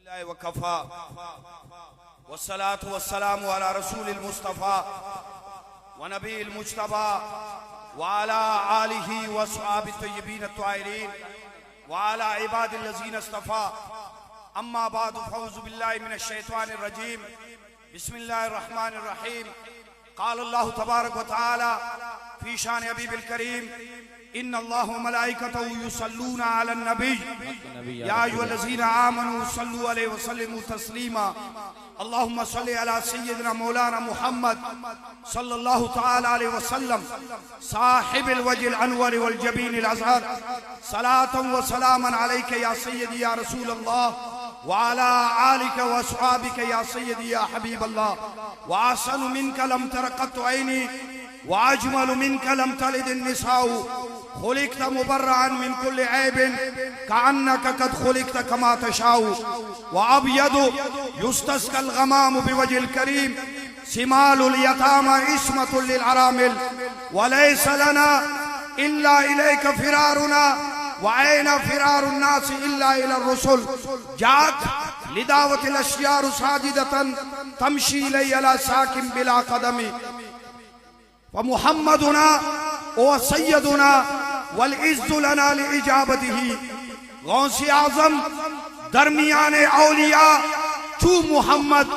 वकफ़ा वस्सलातु वस्सलामु अला रसूलिल मुस्तफ़ा व नबील मुज्तबा व अला आलिहि व अस्हाबिही तय्यबीन अत्ताहिरीन व अला इबादिल लज़ीना इस्तफ़ा अम्मा बाद फ़अऊज़ु बिल्लाहि मिनश शैतानिर रजीम बिस्मिल्लाहिर रहमानिर रहीम क़ाल अल्लाहु तबारक व तआला फ़ी शान हबीबिल करीम इन्नल्लाह व मलाइकतहु युसल्लूना अलन नबी या अय्युहल्लज़ीना आमनू सल्लु अलैहि व सल्लिमू तस्लीमा अल्लाहुम्मा सल्लि अला सय्यिदिना मौलाना मुहम्मद सल्लल्लाहु तआला अलैहि व सल्लम साहिबिल वजहिल अनवर वल जबीनिल अज़हर सलातन व सलामन अलैका या सय्यदी या रसूलल्लाह व अला आलिका व अस्हाबिका या सय्यदी या हबीबल्लाह व अहसनु मिनका लम तरा क़त्तु ऐनी व अजमलु मिनका लम तलिदिन निसाउ खुलिक़्त मुबर्रअन मिन कुल्लि ऐबिन कअन्नका क़द खुलिक़्त कमा तशाउ व अब्यदु युस्तस्क़ल ग़मामु बिवजहिल करीम सिमालुल यतामा इस्मतुल लिल अरामिल व लैसा लना इल्ला इलैका फ़िरारुना व ऐना फ़िरारुन नास इल्ला इला रुसुल जात लिदावतिल अश्यारु साजिदतन तमशी इलैहि अला साकिन बिला क़दमी व मुहम्मदुना व सय्यदुना वल इज़्ज़ु लना लिइजाबतिही गौसे आज़म दरमियाने औलिया चू मुहम्मद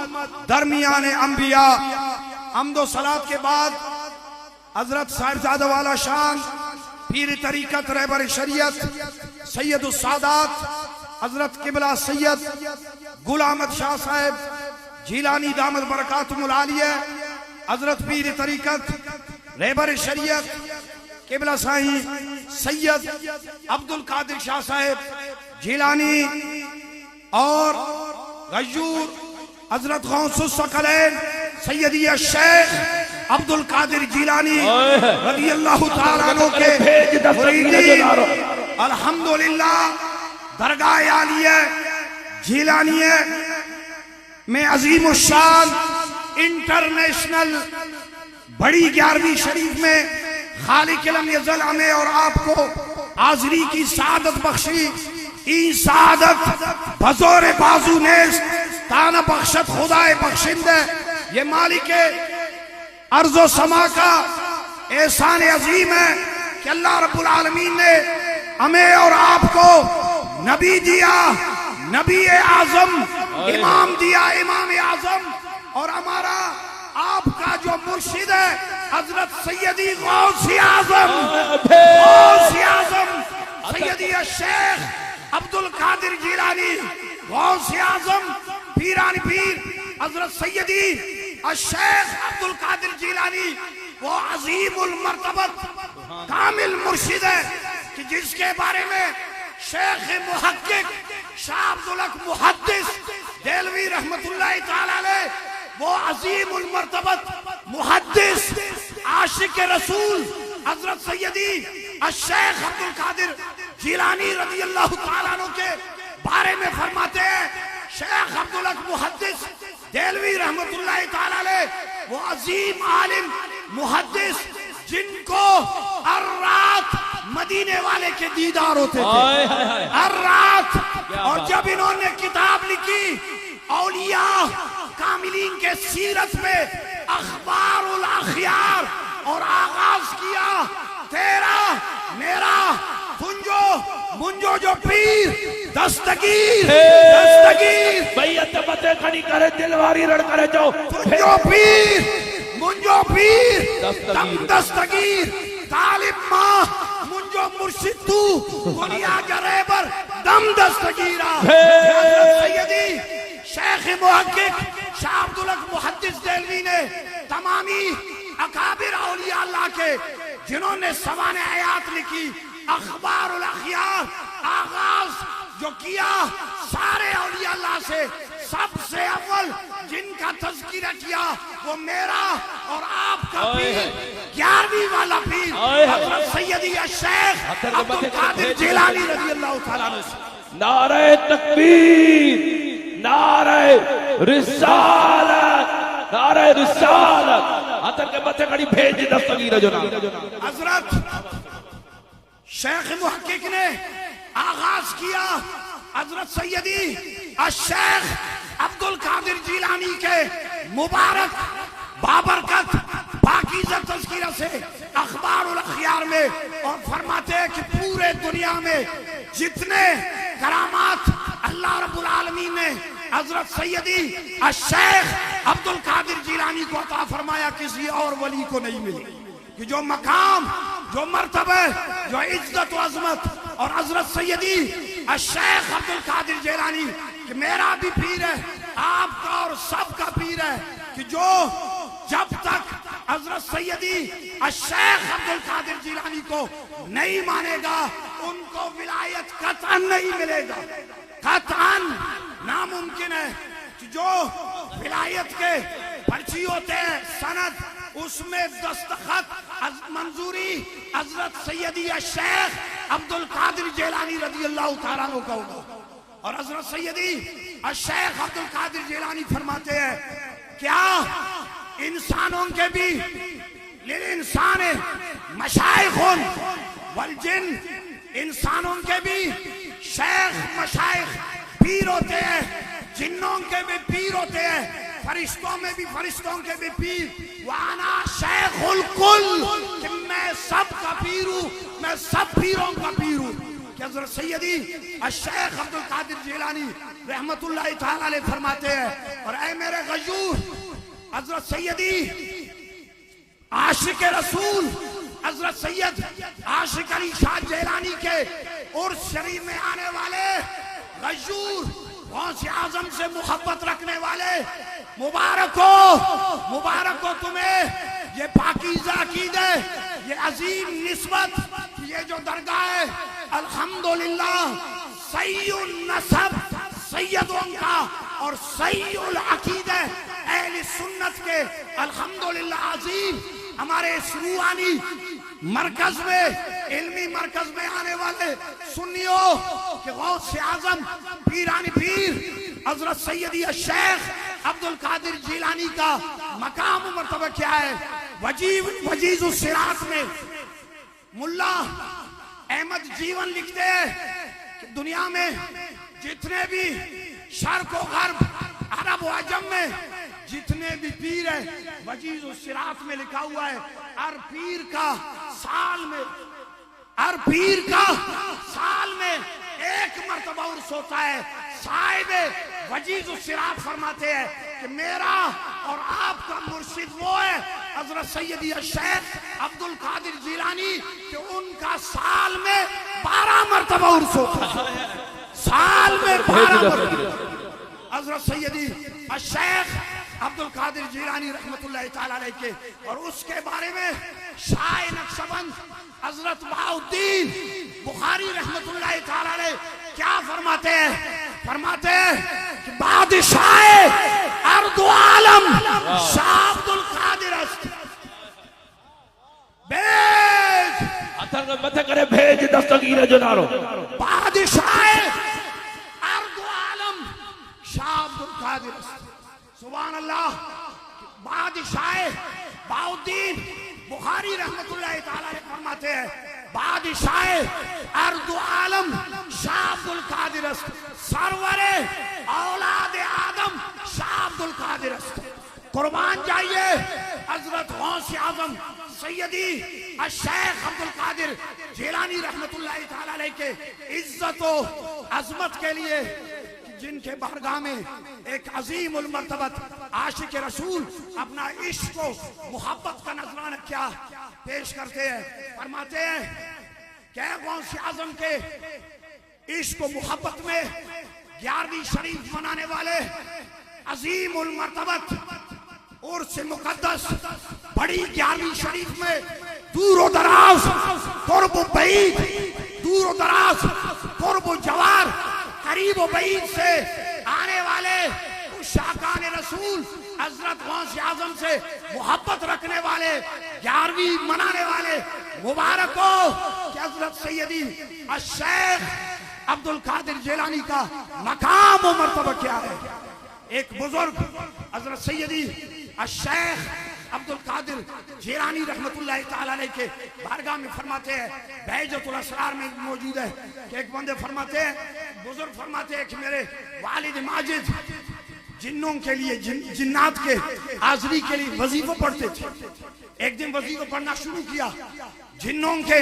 दरमियाने अंबिया। हम्दो सलात के बाद हजरत साहिबजादा वाला शान पीर तरीकत रहबर शरीयत सैयदुस सादात हजरत किबला सैयद गुलाम अहमद शाह साहब जिलानी दामद बरकातुहुल आलिया हजरत पीर तरीकत रहबर शरीयत किबला साईं सैयद अब्दुल कादिर शाह साहब जिलानी और गयूर हजरत गौसुस सकलैन सैयदी शेख अब्दुल कादिर जिलानी रज़ी अल्लाहु तआला अन्हु के मुरीदीन अल्हम्दुलिल्लाह दरगाह आलिया जिलानिया में अजीम शान इंटरनेशनल बड़ी 11वीं शरीफ में खालिक लम यज़ल हमें और आपको हाज़री की सादत बख्शी। ई सादत बज़ोरे बाजू नेज़ ताना बख्शत खुदाए बख्शिंदे ये मालिक अर्ज़ो समा का एहसान अजीम है कि अल्लाह रब्बुल आलमीन ने हमें और आपको नबी दिया, नबी आज़म, इमाम दिया, इमाम आज़म, और हमारा आपका जो मुर्शिद है हजरत सैयदी गौसे आज़म सैयदी शेख अब्दुल कादिर जिलानी गौसे आज़म पीरानी पीर हजरत सैयदी शेख अब्दुल कादिर जिलानी वो अजीमुल मर्तबत कामिल मुर्शिद है कि जिसके बारे में शेख मुहक्किक शाह अब्दुल हक मुहद्दिस देलवी रहमतुल्लाहि तआला अलैह वो अजीमुल मर्तबत मुहद्दिस आशिक रसूल हजरत सैयदी शेख अब्दुल कादिर जिलानी रज़ी अल्लाहु तआला अन्हु के बारे में फरमाते हैं शेख अब्दुल हक मुहद्दिस देलवी रहमतुल्लाहि तआला अलैह वो अजीम आलिम मुहद्दिस जिनको हर रात मदीने वाले के दीदार होते थे हर रात। और जब इन्होंने किताब लिखी औलिया कामिलीन के सीरत में अखबारुल अखयार और आगाज किया तेरा मेरा तुंजो मुंजो जो पीर दस्तगीर दस्तगीर बैयत बते खड़ी करे दिलवारी रड़ करे जो तुंजो पीर मुंजो पीर दम दस्तगीर तालिब माँ मुंजो मुर्शिद तू दुनिया जरेबर दम दस्तगीरा। सैयदी शेख मुहक्किक शाह अब्दुल हक मुहद्दिस देलवी ने तमामी अकाबिर औलिया अल्लाह के जिन्होंने सवाने आयात लिखी अखबारुल अखयार आगाज जो किया सारे औलिया अल्लाह से सबसे अव्वल जिनका तज़किरा किया वो मेरा और आपका पीर 11वीं वाला पीर हज़रत सैयदी शेख अब्दुल कादिर जिलानी रज़ी अल्लाहु तआला अन्हु। नारे तकबीर नारे रिसालत नारे रिसालत अतर के बते खड़ी भेज दस्तगीर जो ना हजरत शेख मुहक्किक ने आगाज किया हजरत सैयदी शेख अब्दुल कादिर जिलानी के मुबारक बाबरकत पाकीज़ा तज़किरा से अखबारुल अखयार में, और फरमाते हैं कि पूरे दुनिया में जितने करामात अल्लाह रब्बुल आलमीन ने हजरत सैयदी शेख अब्दुल कादिर जिलानी को अता फरमाया, किसी और वली को नहीं मिली। कि जो मकाम, जो मर्तबे, जो इज्जत व अजमत और हजरत सैयदी शेख अब्दुल कादिर जिलानी कि मेरा भी पीर है, आपका और सबका पीर है, कि जो जब तक हजरत सैयदी शेख अब्दुल कादिर जिलानी को नहीं मानेगा उनको विलायत कतअन नहीं मिलेगा। कतअन नामुमकिन है कि जो विलायत के पर्ची होते हैं सनद, उसमें दस्तखत मंजूरी हजरत सैयदी शेख अब्दुल कादिर जिलानी रज़ी अल्लाह तआला अन्हु का होगा। और हजरत सैयदी शेख अब्दुल कादिर जिलानी फरमाते हैं, क्या इंसानों के भी लिल इंसान मशाइखुन वल जिन, इंसानों के भी शेख मशाइख पीर होते हैं, जिन्नों के भी पीर होते हैं, फरिश्तों में भी फरिश्तों के भी पीर। वाना शेखुल कुल, कि मैं सब का पीर हूँ, मैं सब पीरों का पीर हूँ। हजरत सैयदी शेख अब्दुल कादिर जिलानी रहमतुल्लाह तआला अलैह फरमाते हैं, और ऐ मेरे गयूर हजरत सैयदी आशिक रसूल हजरत सैयद आशिक अली शाह जिलानी के उर्स शरीफ में आने वाले गयूर गौसे आजम से मोहब्बत रखने वाले, मुबारक हो तुम्हें ये पाकीज़ा अकीदे, ये अजीम निस्बत, ये जो दरगाह है अल्हम्दुलिल्लाह सय्युन नसब सैयदों का और सय्युल अकीदे अहले सुन्नत के अल्हम्दुलिल्लाह अजीम हमारे रूहानी मरकज में, इल्मी मरकज में आने वाले सुन्नियों के गौसे आजम पीरानी पीर हजरत सैयदी शेख अब्दुल कादिर जिलानी का मकाम मर्तबा क्या है। वजीज़ुस सिरात में मुल्ला अहमद जीवन लिखते हैं कि दुनिया में जितने भी शर्क व गर्ब, अरब व अजम में जितने भी पीर है, वजीज़ुस सिरात में लिखा हुआ है, हर पीर का साल में एक मर्तबा उर्स होता है। साहिब वजीज़ुस सिरात फरमाते हैं कि मेरा और आपका मुर्शिद वो है हजरत सैयदी शेख अब्दुल कादिर जिलानी, कि उनका साल में 12 मर्तबा उर्स होता है। साल में 12 मर्तबा हजरत सैयदी शेख अब्दुल कादिर जिलानी रहमतुल्लाह तआला अलैह के। और उसके बारे में शाह नक्शबंद हजरत बहाउद्दीन बुखारी रहमतुल्लाह तआला अलैह क्या फरमाते हैं कि बादशाह अर्द आलम शाह अब्दुल कादिर भेज दस्तगीर जनारो बादशाह अर्द आलम शाह अब्दुल कादिर, सुभान अल्लाह। बादशाह बहाउद्दीन बुखारी रहमतुल्लाह तआला अलैह फरमाते हैं, बादशाह अर्द आलम शाह अब्दुल कादिर सरवरे औलाद आदम शाह अब्दुल कादिर। कुर्बान जाइए हजरत गौसे आजम सैयदी शेख अब्दुल कादिर जिलानी रहमतुल्लाह तआला अलैह के इज्जत व अजमत के लिए, जिनके बारगाह में एक अजीम उल मर्तबत आशिक रसूल अपना इश्क को मोहब्बत का नजराना क्या पेश करते हैं। फरमाते हैं क्या गौसे आजम के इश्क को मोहब्बत में 11वीं शरीफ मनाने वाले अजीम उल मर्तबत उर्स मुकद्दस बड़ी 11वीं शरीफ में दूर दराज कुर्ब बईद, दूर दराज कुर्ब जवार, करीब बईद से आने वाले उस शाकान रसूल हजरत गौसे आजम से मोहब्बत रखने वाले, 11वीं मनाने वाले मुबारक हो कि हजरत सैयदी शेख अब्दुल कादिर जिलानी का मकाम व मर्तबा क्या है। एक बुजुर्ग हजरत सैयदी शेख अब्दुल कादिर जिलानी रहमतुल्लाह तआला अलैह के बारगाह में फरमाते हैं, बैजतुल असरार में मौजूद है कि एक बंदे फरमाते हैं बुजुर्ग फरमाते हैं कि मेरे वालिद माजिद जिन्नों के लिए जिन्नात के हाजिरी के लिए वजीफा पढ़ते थे। एक दिन वजीफा पढ़ना शुरू किया, जिन्नों के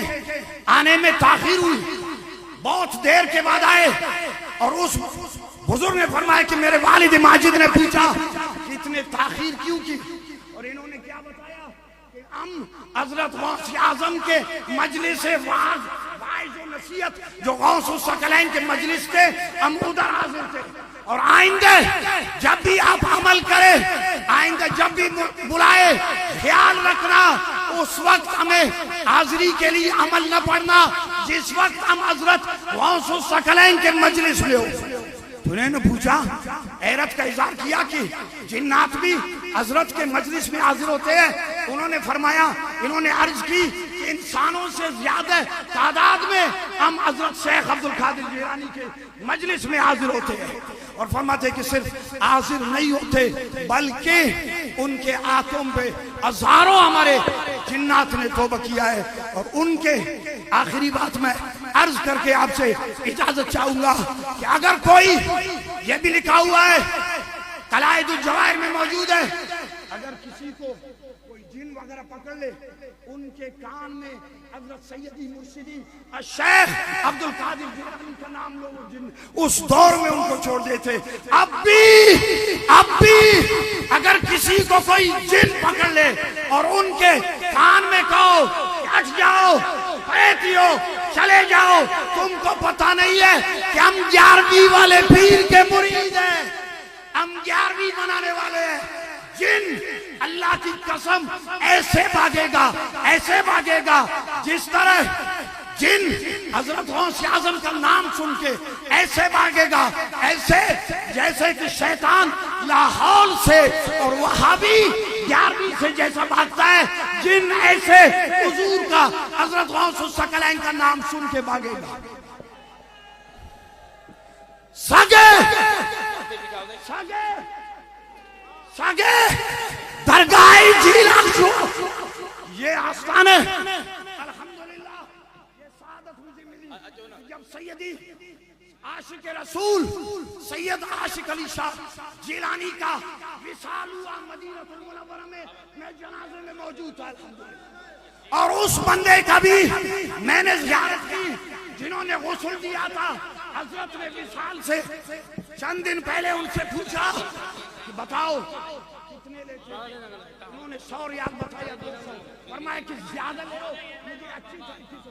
आने में ताखीर हुई, बहुत देर के बाद आए और उस बुजुर्ग ने फरमाया कि मेरे वालिद माजिद ने पूछा कि इतने ताखीर क्यों की, और इन्होंने क्या बताया कि हम हजरत गौस आजम के मजलिस वाज नसीहत जो गौस सकलैन के मजलिस थे, हम उधर हाजिर थे। और आइंदे जब भी आप अमल करें, आइंदे जब भी बुलाए, ख्याल रखना उस वक्त हमें हाजिरी के लिए अमल न पड़ना जिस वक्त हम हजरत गौस सकलैन के मजलिस में हो। उन्होंने पूछा, हैरत का इजहार किया कि जिन्नात भी हजरत के मजलिस में हाजिर होते हैं। उन्होंने फरमाया, इन्होंने अर्ज की कि इंसानों से ज्यादा तादाद में हम हजरत शेख अब्दुल कादिर जिलानी के मजलिस में हाजिर होते हैं। और फरमाते कि सिर्फ हाजिर नहीं होते बल्कि उनके आंखों पे हजारों हमारे जिन्नात ने तौबा किया है। और उनके आखिरी बात में अर्ज करके आपसे इजाजत चाहूंगा कि अगर कोई, ये भी लिखा हुआ है कलायदुल जवाहिर में मौजूद है, अगर किसी को कोई जिन वगैरह पकड़ ले, उनके कान में हजरत सैयदी मुर्शिदी शेख अब्दुल कादिर जिलानी का नाम लो, जिन उस दौर में उनको छोड़ देते। अब भी अगर किसी को कोई जिन पकड़ ले और उनके कान में कहो हट जाओ, बैठियो, चले जाओ, तुमको पता नहीं है कि हम 11वीं वाले पीर के मुरीद हैं, हम 11वीं बनाने वाले हैं। जिन अल्लाह की कसम ऐसे भागेगा जिस तरह जिन हजरत गौस आजम का नाम सुन के ऐसे भागेगा, ऐसे जैसे कि शैतान लाहौल से और वहाबी 11वीं से जैसा भागता है, जिन ऐसे हुजूर का हजरत गौस सकलैन का नाम सुन के भागेगा। सगे दरगाह जिलान शो, ये आस्थान है। अल्हम्दुलिल्लाह ये सादत मुझे मिली जब सैयदी आशिक रसूल सैयद आशिक अली शाह जिलानी का विसाल हुआ मदीनतुल मुनव्वरा में, मैं जनाजे में मौजूद था अल्हम्दुलिल्लाह। और उस बंदे का भी मैंने ज़ियारत की जिन्होंने गुस्ल दिया था। हजरत ने विसाल से चंद दिन पहले उनसे पूछा कि बताओ कितने लेते, उन्होंने 100 रियाल बताया, 200, फरमाया कि ज्यादा ले लो, मुझे अच्छी तरीके से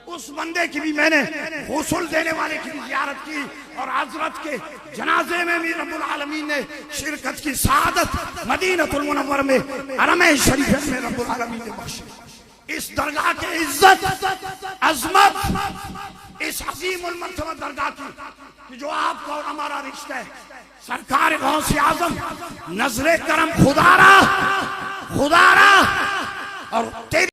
उस बंदे की भी मैंने गुस्ल देने वाले की भी ज़ियारत की और हजरत के जनाजे में भी रब्बुल आलमीन ने शिरकत की सादत मदीनतुल मुनव्वरा में हरम शरीफ में रब्बुल आलमीन ने बख्शी। इस दरगाह के इज्जत अजमत, इस अजीमुल मर्तबा दरगाह की कि जो आपका और हमारा रिश्ता है, सरकार गौस आजम नजरे करम खुदारा और तेरी